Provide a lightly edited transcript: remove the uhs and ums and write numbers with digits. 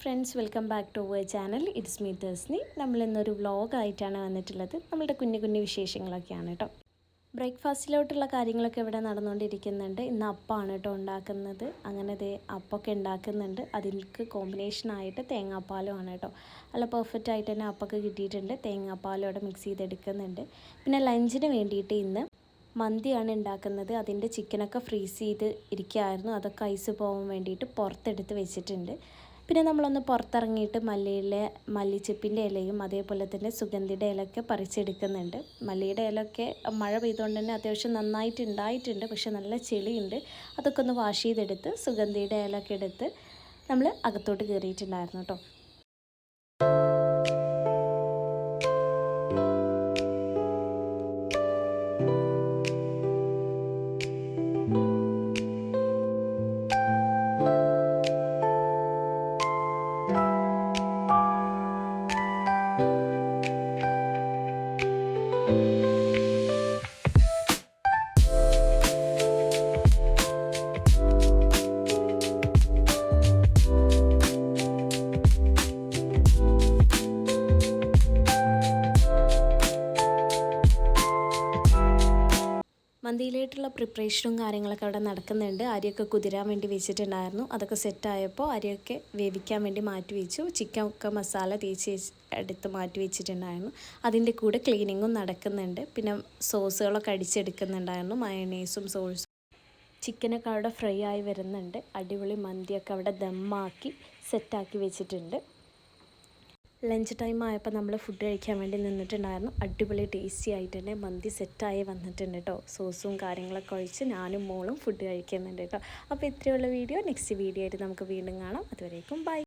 Friends, welcome back to our channel. It's me തേഴ്സ്നി. നമ്മളിന്നൊരു വ്ളോഗായിട്ടാണ് വന്നിട്ടുള്ളത്. നമ്മളുടെ കുഞ്ഞു വിശേഷങ്ങളൊക്കെയാണ് കേട്ടോ. ബ്രേക്ക്ഫാസ്റ്റിലോട്ടുള്ള കാര്യങ്ങളൊക്കെ ഇവിടെ നടന്നുകൊണ്ടിരിക്കുന്നുണ്ട്. ഇന്ന് അപ്പമാണ് കേട്ടോ ഉണ്ടാക്കുന്നത്. അങ്ങനെ അപ്പമൊക്കെ ഉണ്ടാക്കുന്നുണ്ട്. അതിലേക്ക് കോമ്പിനേഷനായിട്ട് തേങ്ങാപ്പാലുമാണ് കേട്ടോ. നല്ല പെർഫെക്റ്റ് ആയിട്ട് തന്നെ അപ്പമൊക്കെ കിട്ടിയിട്ടുണ്ട്. തേങ്ങാപ്പാലും അവിടെ മിക്സ് ചെയ്തെടുക്കുന്നുണ്ട്. പിന്നെ ലഞ്ചിന് വേണ്ടിയിട്ട് ഇന്ന് മന്തിയാണ് ഉണ്ടാക്കുന്നത്. അതിൻ്റെ ചിക്കനൊക്കെ ഫ്രീസ് ചെയ്ത് ഇരിക്കുകയായിരുന്നു. അതൊക്കെ ഐസ് പോകാൻ വേണ്ടിയിട്ട് പുറത്തെടുത്ത് വെച്ചിട്ടുണ്ട്. പിന്നെ നമ്മളൊന്ന് പുറത്തിറങ്ങിയിട്ട് മല്ലിച്ചെപ്പിൻ്റെ ഇലയും അതേപോലെ തന്നെ സുഗന്ധിയുടെ ഇലയൊക്കെ പറിച്ചെടുക്കുന്നുണ്ട്. മല്ലിയുടെ ഇലയൊക്കെ മഴ പെയ്തുകൊണ്ട് തന്നെ അത്യാവശ്യം നന്നായിട്ട് ഉണ്ടായിട്ടുണ്ട്. പക്ഷെ നല്ല ചെളിയുണ്ട്. അതൊക്കെ ഒന്ന് വാഷ് ചെയ്തെടുത്ത് സുഗന്ധിയുടെ ഇലയൊക്കെ എടുത്ത് നമ്മൾ അകത്തോട്ട് കയറിയിട്ടുണ്ടായിരുന്നു കേട്ടോ. മന്തിയിലായിട്ടുള്ള പ്രിപ്പറേഷനും കാര്യങ്ങളൊക്കെ അവിടെ നടക്കുന്നുണ്ട്. അരിയൊക്കെ കുതിരാൻ വേണ്ടി വെച്ചിട്ടുണ്ടായിരുന്നു. അതൊക്കെ സെറ്റായപ്പോൾ അരിയൊക്കെ വേവിക്കാൻ വേണ്ടി മാറ്റി വെച്ചു. ചിക്കൻ ഒക്കെ മസാല തേച്ച് എടുത്ത് മാറ്റി വെച്ചിട്ടുണ്ടായിരുന്നു. അതിൻ്റെ കൂടെ ക്ലീനിങ്ങും നടക്കുന്നുണ്ട്. പിന്നെ സോസുകളൊക്കെ അടിച്ചെടുക്കുന്നുണ്ടായിരുന്നു. മയണൈസും സോസും. ചിക്കനൊക്കെ അവിടെ ഫ്രൈ ആയി വരുന്നുണ്ട്. അടിപൊളി മന്തിയൊക്കെ അവിടെ ദമ്മാക്കി സെറ്റാക്കി വെച്ചിട്ടുണ്ട്. ലഞ്ച് ടൈം ആയപ്പോൾ നമ്മൾ ഫുഡ് കഴിക്കാൻ വേണ്ടി നിന്നിട്ടുണ്ടായിരുന്നു. അടിപൊളി ടേസ്റ്റി ആയിട്ട് തന്നെ മന്തി സെറ്റായി വന്നിട്ടുണ്ട് കേട്ടോ. സോസും കാര്യങ്ങളൊക്കെ ഒഴിച്ച് ഞാനും മോളും ഫുഡ് കഴിക്കുന്നുണ്ട് കേട്ടോ. അപ്പോൾ ഇത്രയുള്ള വീഡിയോ. നെക്സ്റ്റ് വീഡിയോ ആയിട്ട് നമുക്ക് വീണ്ടും കാണാം. അതുവരേക്കും ബൈ.